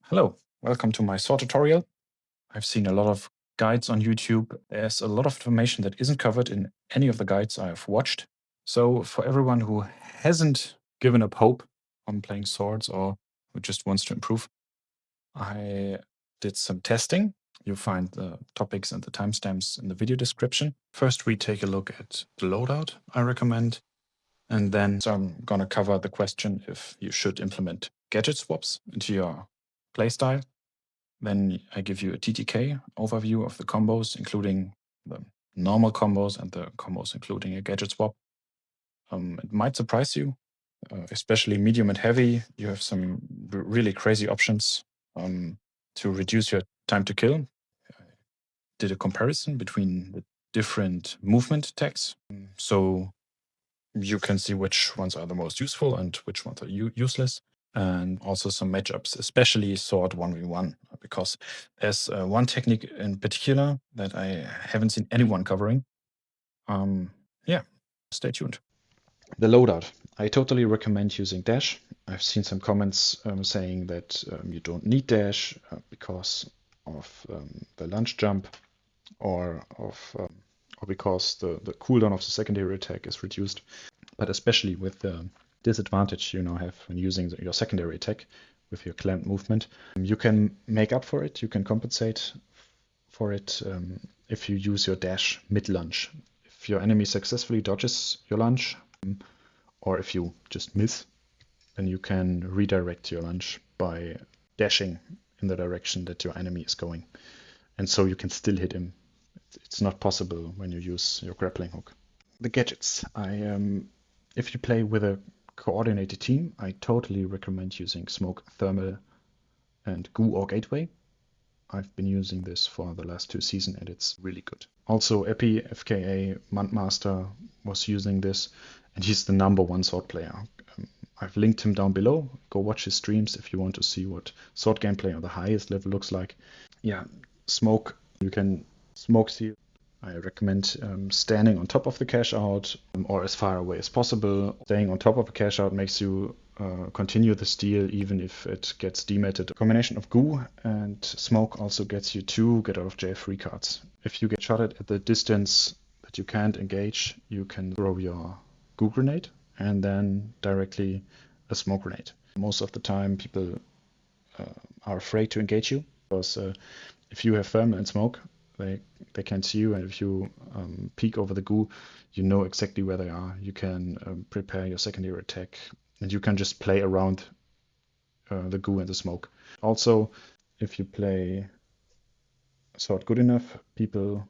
Hello, welcome to my sword tutorial. I've seen a lot of guides on YouTube. There's a lot of information that isn't covered in any of the guides I've watched. So for everyone who hasn't given up hope on playing swords or who just wants to improve, I did some testing. You'll find the topics and the timestamps in the video description. First, we take a look at the loadout I recommend. And then I'm going to cover the question if you should implement gadget swaps into your playstyle. Then I give you a TTK overview of the combos, including the normal combos and the combos including a gadget swap. It might surprise you, especially medium and heavy. You have some really crazy options to reduce your time to kill. I did a comparison between the different movement tags, so you can see which ones are the most useful and which ones are useless. And also some matchups, especially sword 1v1, because there's one technique in particular that I haven't seen anyone covering. Yeah, stay tuned. The loadout. I totally recommend using dash. I've seen some comments saying that you don't need dash because of the lunge jump or because the cooldown of the secondary attack is reduced. But especially with the disadvantage you now have when using your secondary attack with your clamped movement, you can make up for it, you can compensate for it if you use your dash mid-lunge. If your enemy successfully dodges your lunge, or if you just miss, then you can redirect your lunge by dashing in the direction that your enemy is going. And so you can still hit him. It's not possible when you use your grappling hook. The gadgets. If you play with a coordinated team, I totally recommend using Smoke, Thermal, and Goo or Gateway. I've been using this for the last 2 seasons and it's really good. Also, Epi, FKA, Mantmaster was using this and he's the #1 sword player. I've linked him down below. Go watch his streams if you want to see what sword gameplay on the highest level looks like. Yeah, Smoke, you can smoke steal. I recommend standing on top of the cash out or as far away as possible. Staying on top of a cash out makes you continue the steal even if it gets dematted. A combination of Goo and Smoke also gets you 2 get out of jail free cards. If you get shotted at the distance that you can't engage, you can throw your Goo grenade and then directly a smoke grenade. Most of the time people are afraid to engage you because if you have thermal and smoke, they can't see you, and if you peek over the Goo, you know exactly where they are. You can prepare your secondary attack, and you can just play around the Goo and the smoke. Also, if you play sword good enough, people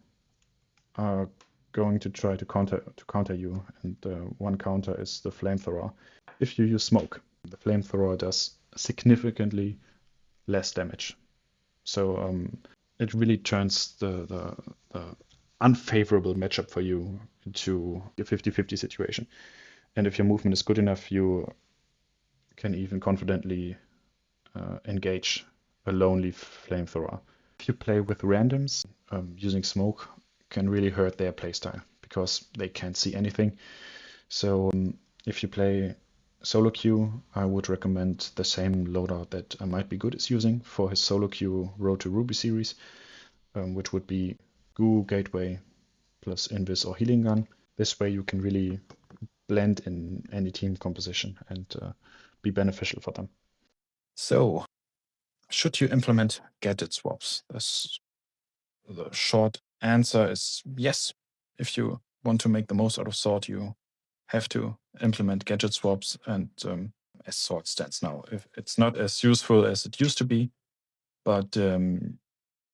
are going to try to counter you, and one counter is the flamethrower. If you use smoke, the flamethrower does significantly less damage. So it really turns the unfavorable matchup for you into a 50-50 situation. And if your movement is good enough, you can even confidently engage a lonely flamethrower. If you play with randoms, using smoke can really hurt their playstyle because they can't see anything. So if you play solo queue, I would recommend the same loadout that Might Be Good is using for his solo queue Road to Ruby series, which would be Goo, Gateway, plus Invis or Healing Gun. This way you can really blend in any team composition and be beneficial for them. So, should you implement gadget swaps? The short answer is yes. If you want to make the most out of sword, you have to implement gadget swaps, and as sword stands now, it's not as useful as it used to be, but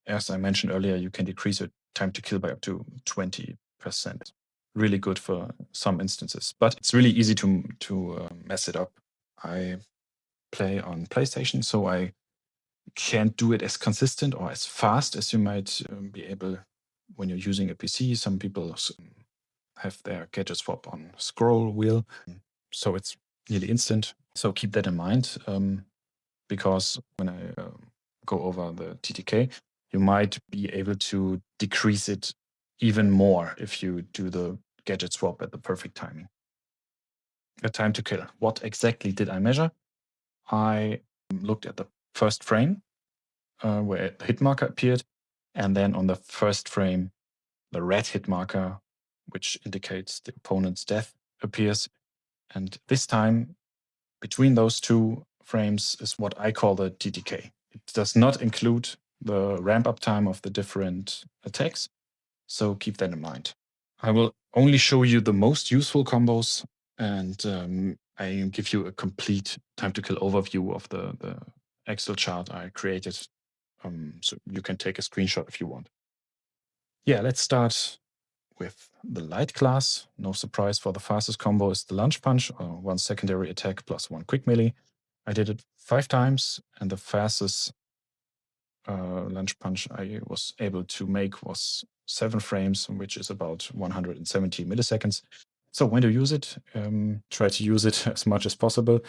as I mentioned earlier, you can decrease your time to kill by up to 20%. Really good for some instances, but it's really easy to mess it up. I play on PlayStation, so I can't do it as consistent or as fast as you might be able when you're using a PC. Some people have their gadget swap on scroll wheel, so it's nearly instant. So keep that in mind, because when I go over the TTK, you might be able to decrease it even more if you do the gadget swap at the perfect timing. A time to kill. What exactly did I measure? I looked at the first frame where the hit marker appeared. And then on the first frame, the red hit marker, which indicates the opponent's death, appears. And this time, between those two frames is what I call the TTK. It does not include the ramp up time of the different attacks, so keep that in mind. I will only show you the most useful combos, and I give you a complete time to kill overview of the Excel chart I created, so you can take a screenshot if you want. Yeah, let's start with the light class. No surprise, for the fastest combo is the lunge punch, 1 secondary attack plus 1 quick melee. I did it 5 times, and the fastest lunge punch I was able to make was 7 frames, which is about 170 milliseconds. So when to use it, try to use it as much as possible.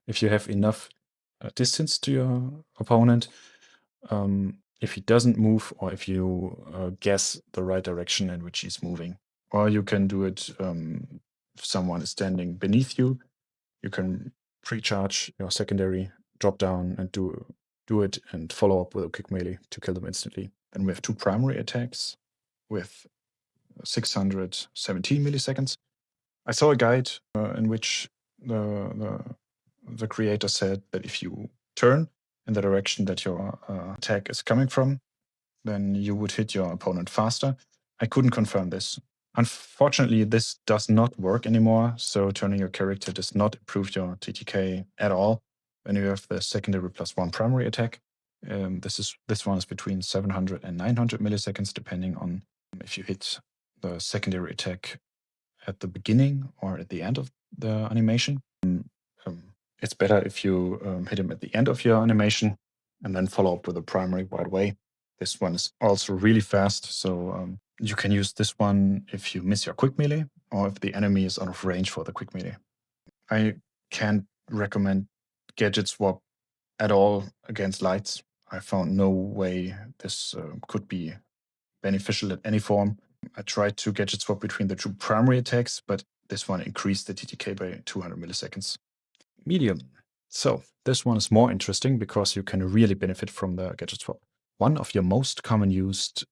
If you have enough distance to your opponent, if he doesn't move, or if you guess the right direction in which he's moving. Or you can do it if someone is standing beneath you. You can pre-charge your secondary, drop down, and do it, and follow up with a quick melee to kill them instantly. Then we have 2 primary attacks with 617 milliseconds. I saw a guide in which the creator said that if you turn in the direction that your attack is coming from, then you would hit your opponent faster. I couldn't confirm this. Unfortunately, this does not work anymore, so turning your character does not improve your TTK at all when you have the secondary plus 1 primary attack. This one is between 700 and 900 milliseconds, depending on if you hit the secondary attack at the beginning or at the end of the animation. It's better if you hit him at the end of your animation and then follow up with a primary right away. This one is also really fast, so you can use this one if you miss your quick melee or if the enemy is out of range for the quick melee. I can't recommend Gadget swap at all against lights. I found no way this could be beneficial in any form. I tried to Gadget swap between the 2 primary attacks, but this one increased the TTK by 200 milliseconds. Medium. So this one is more interesting because you can really benefit from the Gadget swap. One of your most common used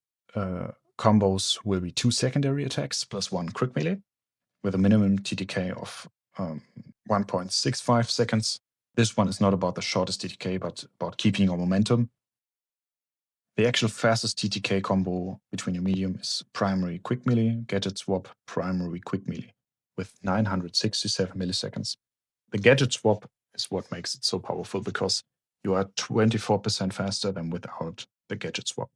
combos will be 2 secondary attacks plus 1 quick melee with a minimum TTK of 1.65 seconds. This one is not about the shortest TTK, but about keeping your momentum. The actual fastest TTK combo between your medium is primary quick melee, Gadget swap, primary quick melee with 967 milliseconds. The Gadget swap is what makes it so powerful because you are 24% faster than without the Gadget swap.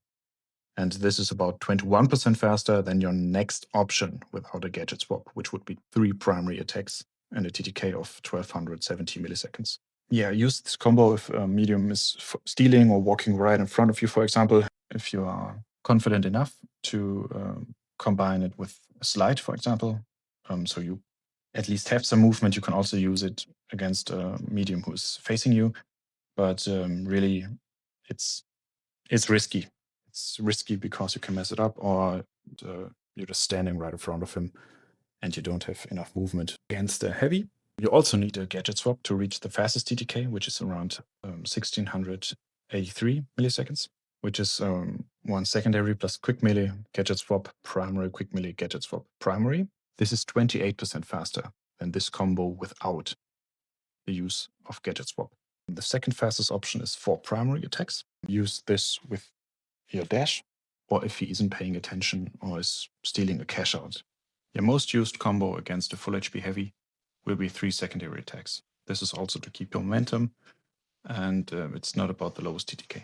And this is about 21% faster than your next option without a Gadget swap, which would be 3 primary attacks and a TTK of 1270 milliseconds. Yeah, use this combo if medium is stealing or walking right in front of you, for example. If you are confident enough to combine it with a slide, for example, so you at least have some movement, you can also use it against a medium who is facing you. But really, it's risky. It's risky because you can mess it up, or you're just standing right in front of him and you don't have enough movement. Against the heavy, you also need a Gadget swap to reach the fastest TTK, which is around 1683 milliseconds, which is 1 secondary plus quick melee, Gadget swap, primary, quick melee, Gadget swap, primary. This is 28% faster than this combo without the use of Gadget swap. The second fastest option is 4 primary attacks. Use this with your dash, or if he isn't paying attention or is stealing a cash out. Your most used combo against a full HP heavy will be 3 secondary attacks. This is also to keep your momentum, and it's not about the lowest TTK.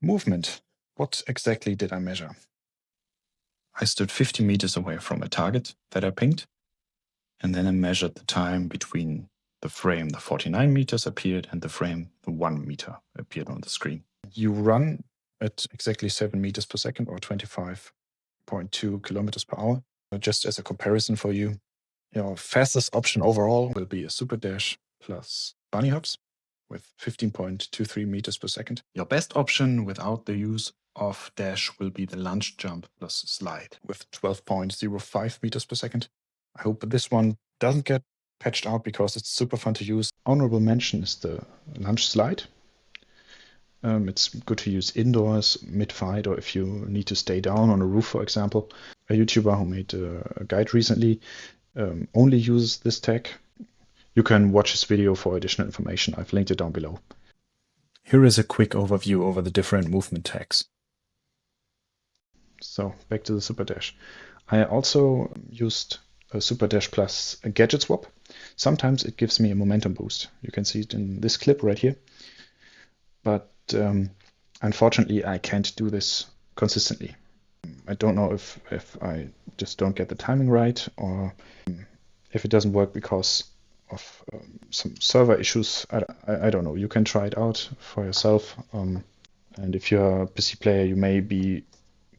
Movement. What exactly did I measure? I stood 50 meters away from a target that I pinged, and then I measured the time between the frame the 49 meters appeared and the frame the 1 meter appeared on the screen. You run at exactly 7 meters per second or 25.2 kilometers per hour. Just as a comparison for you, your fastest option overall will be a Superdash plus bunny hops with 15.23 meters per second. Your best option without the use of dash will be the lunge jump plus slide with 12.05 meters per second. I hope this one doesn't get patched out because it's super fun to use. Honorable mention is the lunge slide. It's good to use indoors, mid-fight, or if you need to stay down on a roof, for example. A YouTuber who made a guide recently only uses this tag. You can watch his video for additional information. I've linked it down below. Here is a quick overview over the different movement tags. So back to the Superdash. I also used a Superdash plus a Gadget swap. Sometimes it gives me a momentum boost. You can see it in this clip right here. But unfortunately, I can't do this consistently. I don't know if I just don't get the timing right, or if it doesn't work because of some server issues. I don't know. You can try it out for yourself. And if you're a PC player, you may be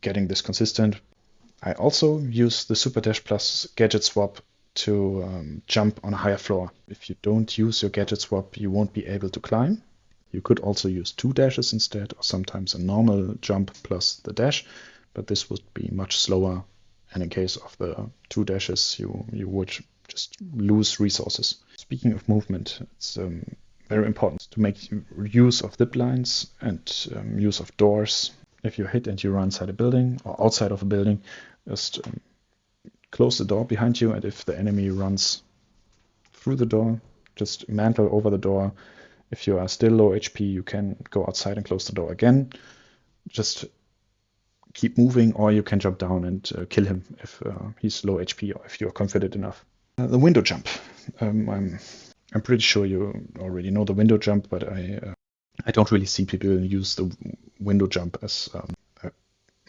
getting this consistent. I also use the Superdash plus Gadget swap to jump on a higher floor. If you don't use your Gadget swap, you won't be able to climb. You could also use 2 dashes instead, or sometimes a normal jump plus the dash, but this would be much slower. And in case of the 2 dashes, you would just lose resources. Speaking of movement, it's very important to make use of ziplines and use of doors. If you hit and you run inside a building or outside of a building, just close the door behind you, and if the enemy runs through the door, just mantle over the door. If you are still low HP, you can go outside and close the door again. Just keep moving, or you can jump down and kill him if he's low HP, or if you're confident enough. The window jump. I'm pretty sure you already know the window jump, but I don't really see people use the window jump as a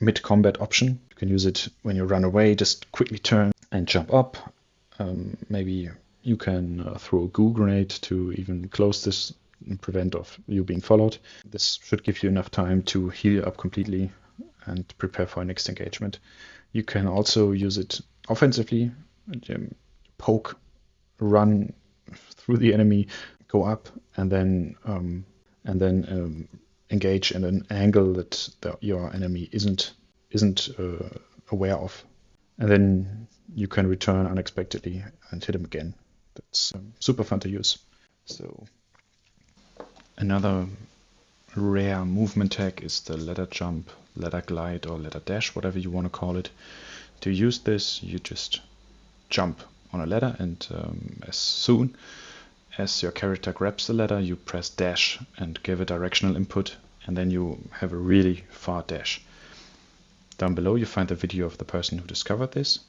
mid-combat option. You can use it when you run away, just quickly turn and jump up. Maybe you can throw a goo grenade to even close this and prevent of you being followed. This should give you enough time to heal up completely and prepare for our next engagement. You can also use it offensively, poke, run through the enemy, go up, and then engage in an angle that your enemy isn't aware of, and then you can return unexpectedly and hit him again. That's super fun to use. So another rare movement tag is the ladder jump, ladder glide, or ladder dash, whatever you want to call it. To use this, you just jump on a ladder, and as soon as your character grabs the ladder, you press dash and give a directional input, and then you have a really far dash. Down below you find the video of the person who discovered this.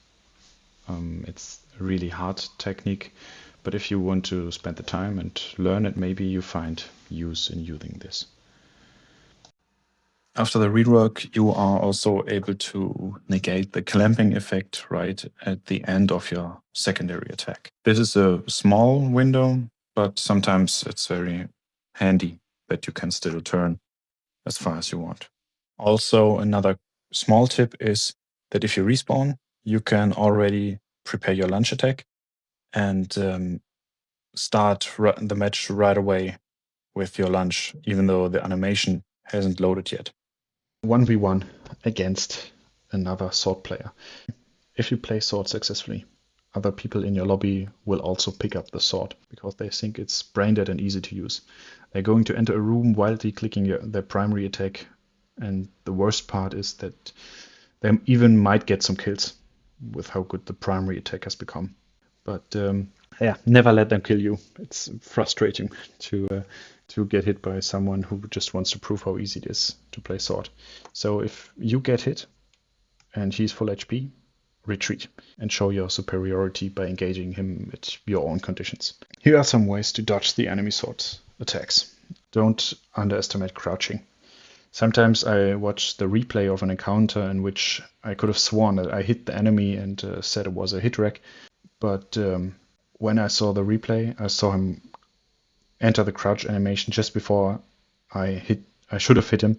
It's a really hard technique, but if you want to spend the time and learn it, maybe you find use in using this. After the rework, you are also able to negate the clamping effect right at the end of your secondary attack. This is a small window, but sometimes it's very handy that you can still turn as far as you want. Also, another small tip is that if you respawn, you can already prepare your lunge attack and start the match right away with your lunge, even though the animation hasn't loaded yet. 1v1 against another sword player. If you play sword successfully, other people in your lobby will also pick up the sword because they think it's brain dead and easy to use. They're going to enter a room wildly clicking their primary attack, and the worst part is that they even might get some kills with how good the primary attack has become. But yeah, never let them kill you. It's frustrating to get hit by someone who just wants to prove how easy it is to play sword. So if you get hit and he's full HP, retreat and show your superiority by engaging him at your own conditions. Here are some ways to dodge the enemy sword attacks. Don't underestimate crouching. Sometimes I watch the replay of an encounter in which I could have sworn that I hit the enemy and said it was a hit rec, but when I saw the replay, I saw him enter the crouch animation just before I should have hit him.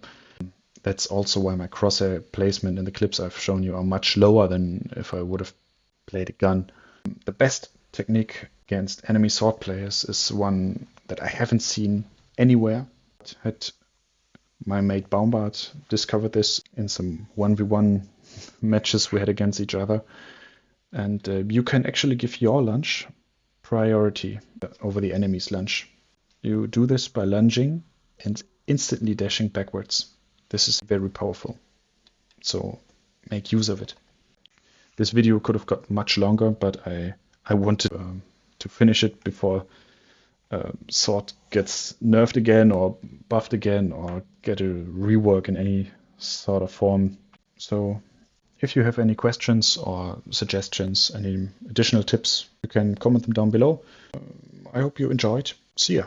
That's also why my crosshair placement in the clips I've shown you are much lower than if I would have played a gun. The best technique against enemy sword players is one that I haven't seen anywhere. Had my mate Baumbart discovered this in some 1v1 matches we had against each other. And you can actually give your lunge priority over the enemy's lunge. You do this by lunging and instantly dashing backwards. This is very powerful, so make use of it. This video could have got much longer, but I wanted to finish it before Sword gets nerfed again or buffed again or get a rework in any sort of form. So if you have any questions or suggestions, any additional tips, you can comment them down below. I hope you enjoyed. See ya.